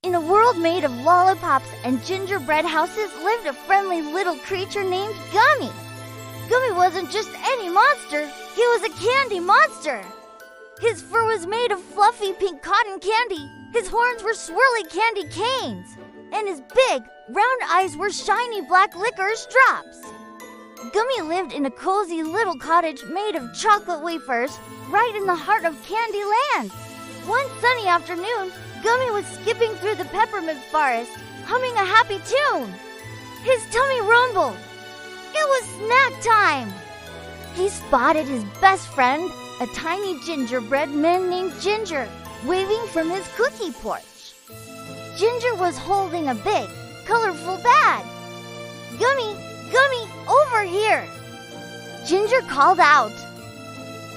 In a world made of lollipops and gingerbread houses lived a friendly little creature named Gummy. Gummy wasn't just any monster, he was a candy monster. His fur was made of fluffy pink cotton candy, his horns were swirly candy canes, and his big, round eyes were shiny black licorice drops. Gummy lived in a cozy little cottage made of chocolate wafers right in the heart of Candy Land. One sunny afternoon, Gummy was skipping through the peppermint forest, humming a happy tune. His tummy rumbled. It was snack time. He spotted his best friend, a tiny gingerbread man named Ginger, waving from his cookie porch. Ginger was holding a big, colorful bag. Gummy, Gummy, over here! Ginger called out.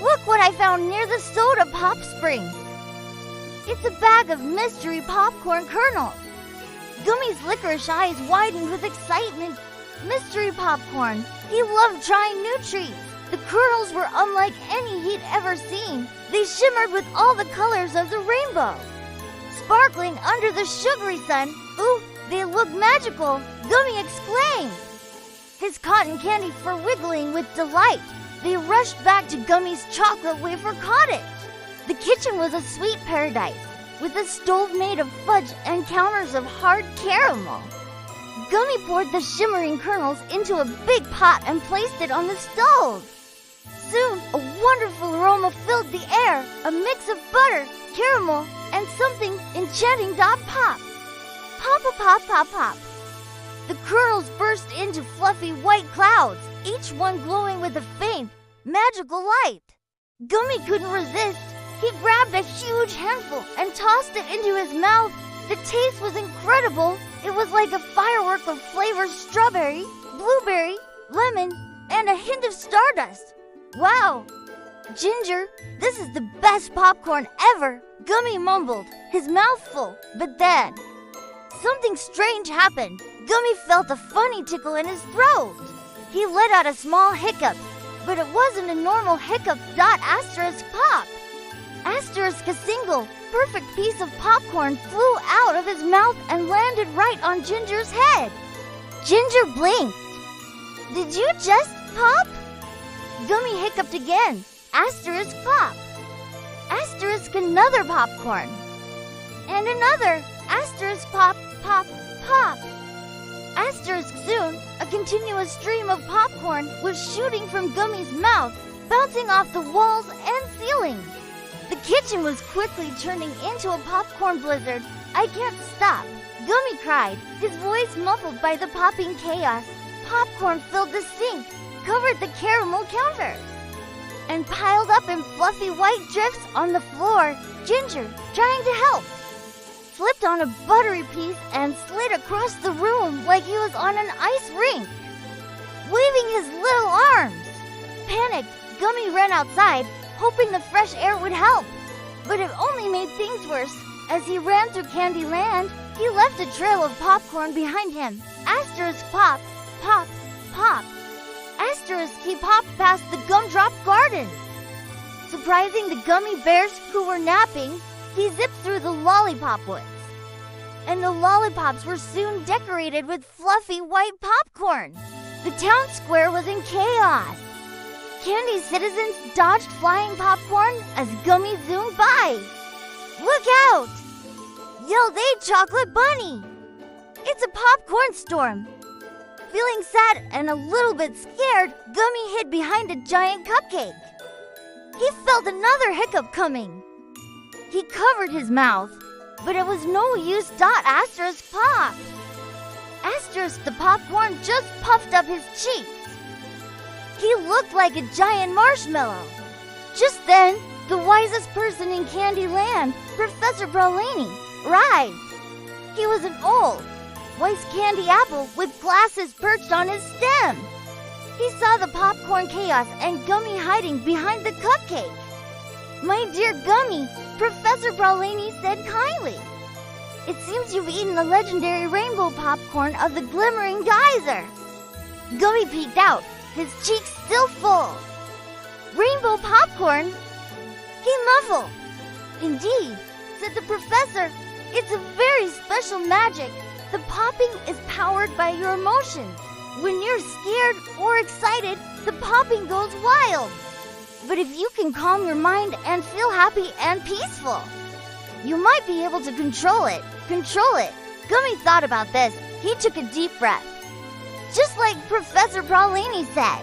Look what I found near the soda pop springs. It's a bag of mystery popcorn kernels. Gummy's licorice eyes widened with excitement. Mystery popcorn. He loved trying new treats. The kernels were unlike any he'd ever seen. They shimmered with all the colors of the rainbow. Sparkling under the sugary sun, ooh, they looked magical, Gummy exclaimed. His cotton candy fur wiggling with delight, they rushed back to Gummy's chocolate wafer cottage. The kitchen was a sweet paradise, with a stove made of fudge and counters of hard caramel. Gummy poured the shimmering kernels into a big pot and placed it on the stove. Soon, a wonderful aroma filled the air, a mix of butter, caramel, and something enchanting dot pop. Pop-a-pop-pop-pop. The kernels burst into fluffy white clouds, each one glowing with a faint, magical light. Gummy couldn't resist. He grabbed a huge handful and tossed it into his mouth. The taste was incredible. It was like a firework of flavors: strawberry, blueberry, lemon, and a hint of stardust. Wow! Ginger, this is the best popcorn ever, Gummy mumbled, his mouth full. But then, something strange happened. Gummy felt a funny tickle in his throat. He let out a small hiccup, but it wasn't a normal hiccup. Asterisk pop. Asterisk, a single, perfect piece of popcorn flew out of his mouth and landed right on Ginger's head. Ginger blinked. Did you just pop? Gummy hiccuped again. Asterisk pop. Asterisk, another popcorn. And another. Asterisk pop, pop, pop. Asterisk, soon, a continuous stream of popcorn was shooting from Gummy's mouth, bouncing off the walls and ceiling. The kitchen was quickly turning into a popcorn blizzard. I can't stop, Gummy cried, his voice muffled by the popping chaos. Popcorn filled the sink, covered the caramel counters, and piled up in fluffy white drifts on the floor. Ginger, trying to help, slipped on a buttery piece and slid across the room like he was on an ice rink, waving his little arms. Panicked, Gummy ran outside, hoping the fresh air would help. But it only made things worse. As he ran through Candy Land, he left a trail of popcorn behind him. Asterisk pop, pop, pop. Asterisk, he popped past the gumdrop garden. Surprising the gummy bears who were napping, he zipped through the lollipop woods. And the lollipops were soon decorated with fluffy white popcorn. The town square was in chaos. Candy citizens dodged flying popcorn as Gummy zoomed by. Look out! Yelled a chocolate bunny. It's a popcorn storm. Feeling sad and a little bit scared, Gummy hid behind a giant cupcake. He felt another hiccup coming. He covered his mouth, but it was no use. Asterisk pop. Asterisk, the popcorn just puffed up his cheeks. He looked like a giant marshmallow. Just then, the wisest person in Candy Land, Professor Brawlini, arrived. He was an old, wise candy apple with glasses perched on his stem. He saw the popcorn chaos and Gummy hiding behind the cupcake. My dear Gummy, Professor Brawlini said kindly, it seems you've eaten the legendary rainbow popcorn of the glimmering geyser. Gummy peeked out, his cheeks still full. Rainbow popcorn? He muffled. Indeed, said the professor, It's a very special magic. The popping is powered by your emotions. When you're scared or excited, the popping goes wild. But if you can calm your mind and feel happy and peaceful, you might be able to control it. Gummy thought about this. He took a deep breath. Just like Professor Praline said,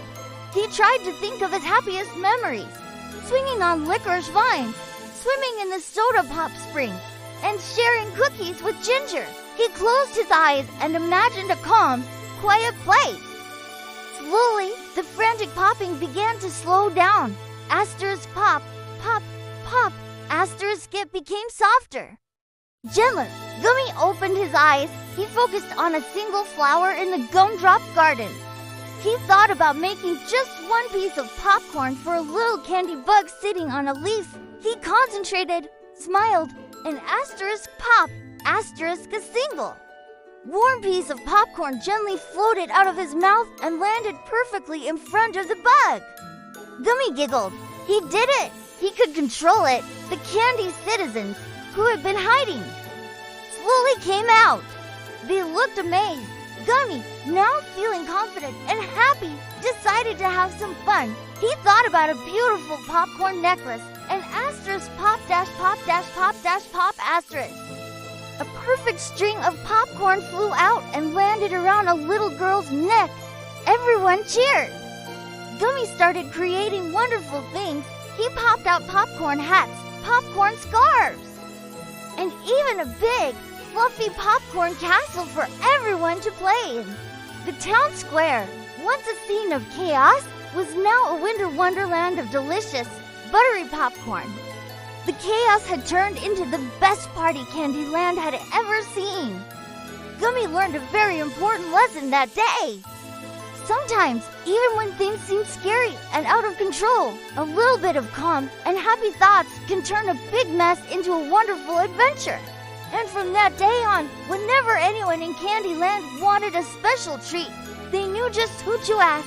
he tried to think of his happiest memories, swinging on licorice vines, swimming in the soda pop spring, and sharing cookies with Ginger. He closed his eyes and imagined a calm, quiet place. Slowly, the frantic popping began to slow down. Asterisk pop, pop, pop. Asterisk it became softer, gentler. Gummy opened his eyes. He focused on a single flower in the gumdrop garden. He thought about making just one piece of popcorn for a little candy bug sitting on a leaf. He concentrated, smiled, and asterisk pop, asterisk a single warm piece of popcorn gently floated out of his mouth and landed perfectly in front of the bug. Gummy giggled. He did it! He could control it. The candy citizens, who had been hiding, slowly came out. They looked amazed. Gummy, now feeling confident and happy, decided to have some fun. He thought about a beautiful popcorn necklace and asterisk pop dash pop dash pop dash pop asterisk. A perfect string of popcorn flew out and landed around a little girl's neck. Everyone cheered. Gummy started creating wonderful things. He popped out popcorn hats, popcorn scarves, and even a big, fluffy popcorn castle for everyone to play in. The town square, once a scene of chaos, was now a winter wonderland of delicious, buttery popcorn. The chaos had turned into the best party Candyland had ever seen. Gummy learned a very important lesson that day. Sometimes, even when things seem scary and out of control, a little bit of calm and happy thoughts can turn a big mess into a wonderful adventure. And from that day on, whenever anyone in Candyland wanted a special treat, they knew just who to ask.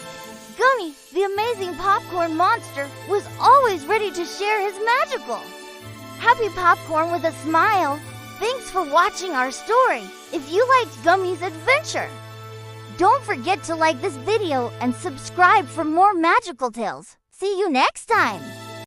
Gummy, the amazing popcorn monster, was always ready to share his magical happy popcorn with a smile. Thanks for watching our story. If you liked Gummy's adventure, don't forget to like this video and subscribe for more magical tales. See you next time.